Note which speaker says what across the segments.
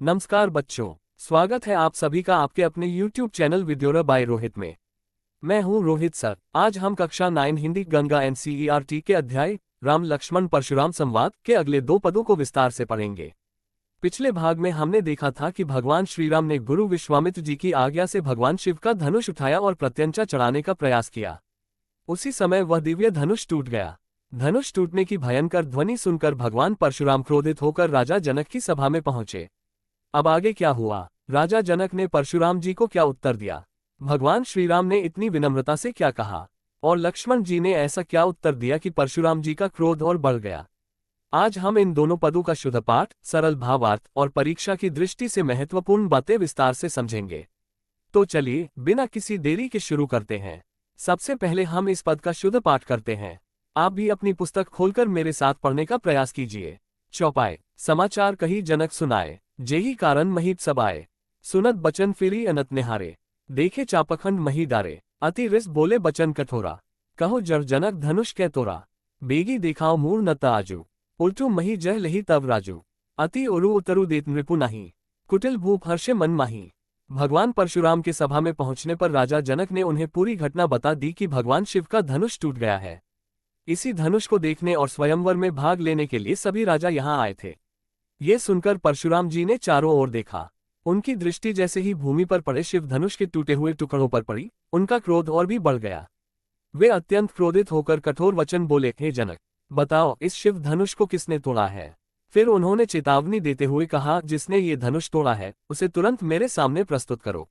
Speaker 1: नमस्कार बच्चों, स्वागत है आप सभी का आपके अपने YouTube चैनल विद्योरा बाय रोहित में। मैं हूं रोहित सर। आज हम कक्षा 9 हिंदी गंगा NCERT के अध्याय राम लक्ष्मण परशुराम संवाद के अगले 2 पदों को विस्तार से पढ़ेंगे। पिछले भाग में हमने देखा था कि भगवान श्रीराम ने गुरु विश्वामित्र जी की आज्ञा से भगवान शिव का धनुष उठाया और प्रत्यंचा चढ़ाने का प्रयास किया। उसी समय वह दिव्य धनुष टूट गया। धनुष टूटने की भयंकर ध्वनि सुनकर भगवान परशुराम क्रोधित होकर राजा जनक की सभा में पहुंचे। अब आगे क्या हुआ? राजा जनक ने परशुराम जी को क्या उत्तर दिया? भगवान श्रीराम ने इतनी विनम्रता से क्या कहा? और लक्ष्मण जी ने ऐसा क्या उत्तर दिया कि परशुराम जी का क्रोध और बढ़ गया? आज हम इन दोनों पदों का शुद्ध पाठ, सरल भावार्थ और परीक्षा की दृष्टि से महत्वपूर्ण बातें विस्तार से समझेंगे। तो चलिए बिना किसी देरी के शुरू करते हैं। सबसे पहले हम इस पद का शुद्ध पाठ करते हैं। आप भी अपनी पुस्तक खोलकर मेरे साथ पढ़ने का प्रयास कीजिए। चौपाए, समाचार कही जनक सुनाए, जेहि कारण महित सब आए। सुनत बचन फिरी अनत निहारे, देखे चापखंड मही डारे। अति रिस बोले बचन कठोरा, कहो जर जनक धनुष कै तोरा। बेगी दिखाओ मूर नत आजू, उल्टू मही जह लही तब राजू। अति उरु उतरु देत नृपु नहीं, कुटिल भूप हर्षे मन माही। भगवान परशुराम के सभा में पहुंचने पर राजा जनक ने उन्हें पूरी घटना बता दी कि भगवान शिव का धनुष टूट गया है। इसी धनुष को देखने और स्वयंवर में भाग लेने के लिए सभी राजा यहाँ आए थे। ये सुनकर परशुराम जी ने चारों ओर देखा। उनकी दृष्टि जैसे ही भूमि पर पड़े शिव धनुष के टूटे हुए टुकड़ों पर पड़ी, उनका क्रोध और भी बढ़ गया। वे अत्यंत क्रोधित होकर कठोर वचन बोले, हे जनक, बताओ इस शिव धनुष को किसने तोड़ा है? फिर उन्होंने चेतावनी देते हुए कहा, जिसने ये धनुष तोड़ा है उसे तुरंत मेरे सामने प्रस्तुत करो।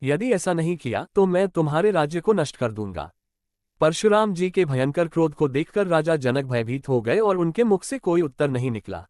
Speaker 1: यदि ऐसा नहीं किया तो मैं तुम्हारे राज्य को नष्ट कर दूंगा। परशुराम जी के भयंकर क्रोध को देखकर राजा जनक भयभीत हो गए और उनके मुख से कोई उत्तर नहीं निकला।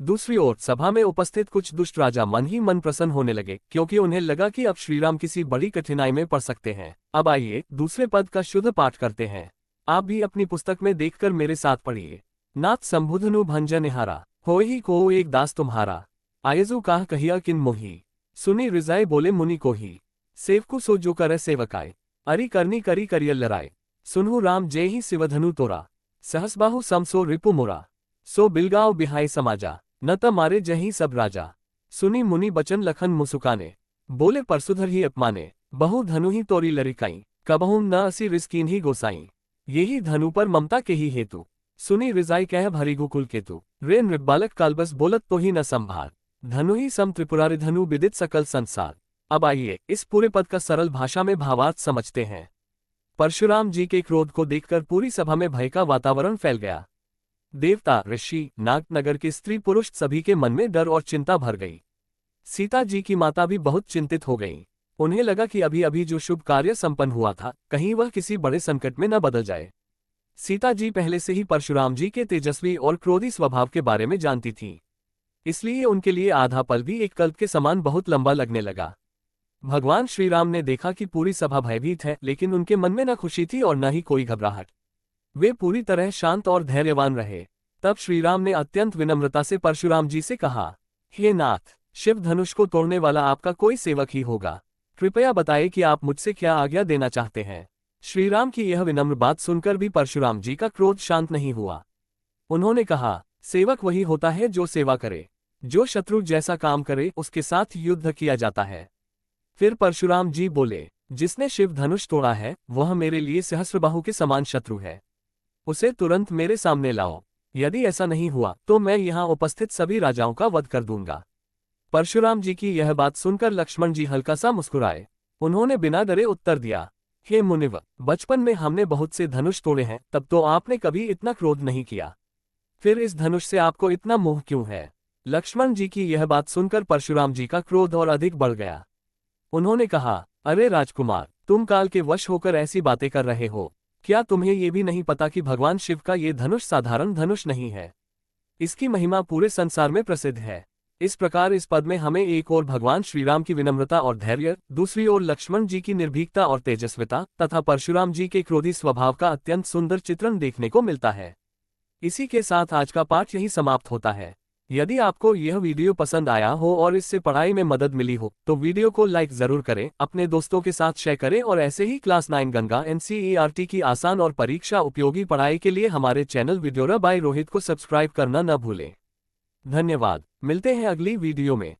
Speaker 1: दूसरी ओर सभा में उपस्थित कुछ दुष्ट राजा मन ही मन प्रसन्न होने लगे, क्योंकि उन्हें लगा कि अब श्रीराम किसी बड़ी कठिनाई में पड़ सकते हैं। अब आइए दूसरे पद का शुद्ध पाठ करते हैं। आप भी अपनी पुस्तक में देखकर मेरे साथ पढ़िए। नाथ संबुधनु भंजन हारा, होहि को एक दास तुम्हारा। आयजु काह कहिया किन मोही, सुनी रिजाए बोले मुनि को ही। सेवकु सो जो करे सेवकाय, अरि करनी करी करियल लराय। सुनहु राम जय ही शिवधनु तोरा, सहसबाहु समसो रिपु मोरा। सो बिलगाओ बिहाय समाजा, न त मारे जही सब राजा। सुनी मुनि बचन लखन मुसुकाने, बोले परसुधर ही अपमाने। बहु धनु ही तोरी लरिकाई, कबहु न असी रिस्कीन ही गोसाई। यही धनु पर ममता के ही हेतु, सुनी रिजाई कह भरी गुकुल केतु। रे नृबालक कालबस बोलत तो ही न संभार, धनु ही सम त्रिपुरारि धनु विदित सकल संसार। अब आइए इस पूरे पद का सरल भाषा में भावार्थ समझते हैं। परशुराम जी के क्रोध को देखकर पूरी सभा में भय का वातावरण फैल गया। देवता, ऋषि, नाग, नगर के स्त्री पुरुष सभी के मन में डर और चिंता भर गई। सीता जी की माता भी बहुत चिंतित हो गईं। उन्हें लगा कि अभी अभी जो शुभ कार्य संपन्न हुआ था, कहीं वह किसी बड़े संकट में न बदल जाए। सीता जी पहले से ही परशुराम जी के तेजस्वी और क्रोधी स्वभाव के बारे में जानती थीं। इसलिए उनके लिए आधा पल भी एक कल्प के समान बहुत लंबा लगने लगा। भगवान श्रीराम ने देखा कि पूरी सभा भयभीत है, लेकिन उनके मन में न खुशी थी और न ही कोई घबराहट। वे पूरी तरह शांत और धैर्यवान रहे। तब श्रीराम ने अत्यंत विनम्रता से परशुराम जी से कहा, हे नाथ, शिव धनुष को तोड़ने वाला आपका कोई सेवक ही होगा। कृपया बताइए कि आप मुझसे क्या आज्ञा देना चाहते हैं। श्रीराम की यह विनम्र बात सुनकर भी परशुराम जी का क्रोध शांत नहीं हुआ। उन्होंने कहा, सेवक वही होता है जो सेवा करे। जो शत्रु जैसा काम करे उसके साथ युद्ध किया जाता है। फिर परशुराम जी बोले, जिसने शिव धनुष तोड़ा है वह मेरे लिए सहस्रबाहु के समान शत्रु है। उसे तुरंत मेरे सामने लाओ। यदि ऐसा नहीं हुआ तो मैं यहाँ उपस्थित सभी राजाओं का वध कर दूंगा। परशुराम जी की यह बात सुनकर लक्ष्मण जी हल्का सा मुस्कुराए। उन्होंने बिना डरे उत्तर दिया, हे मुनिवर, बचपन में हमने बहुत से धनुष तोड़े हैं, तब तो आपने कभी इतना क्रोध नहीं किया। फिर इस धनुष से आपको इतना मोह क्यों है? लक्ष्मण जी की यह बात सुनकर परशुराम जी का क्रोध और अधिक बढ़ गया। उन्होंने कहा, अरे राजकुमार, तुम काल के वश होकर ऐसी बातें कर रहे हो। क्या तुम्हें ये भी नहीं पता कि भगवान शिव का ये धनुष साधारण धनुष नहीं है? इसकी महिमा पूरे संसार में प्रसिद्ध है। इस प्रकार इस पद में हमें एक ओर भगवान श्रीराम की विनम्रता और धैर्य, दूसरी ओर लक्ष्मण जी की निर्भीकता और तेजस्विता तथा परशुराम जी के क्रोधी स्वभाव का अत्यंत सुंदर चित्रण देखने को मिलता है। इसी के साथ आज का पाठ यही समाप्त होता है। यदि आपको यह वीडियो पसंद आया हो और इससे पढ़ाई में मदद मिली हो तो वीडियो को लाइक जरूर करें, अपने दोस्तों के साथ शेयर करें और ऐसे ही क्लास 9 गंगा NCERT की आसान और परीक्षा उपयोगी पढ़ाई के लिए हमारे चैनल विद्योरा बाय रोहित को सब्सक्राइब करना न भूलें। धन्यवाद। मिलते हैं अगली वीडियो में।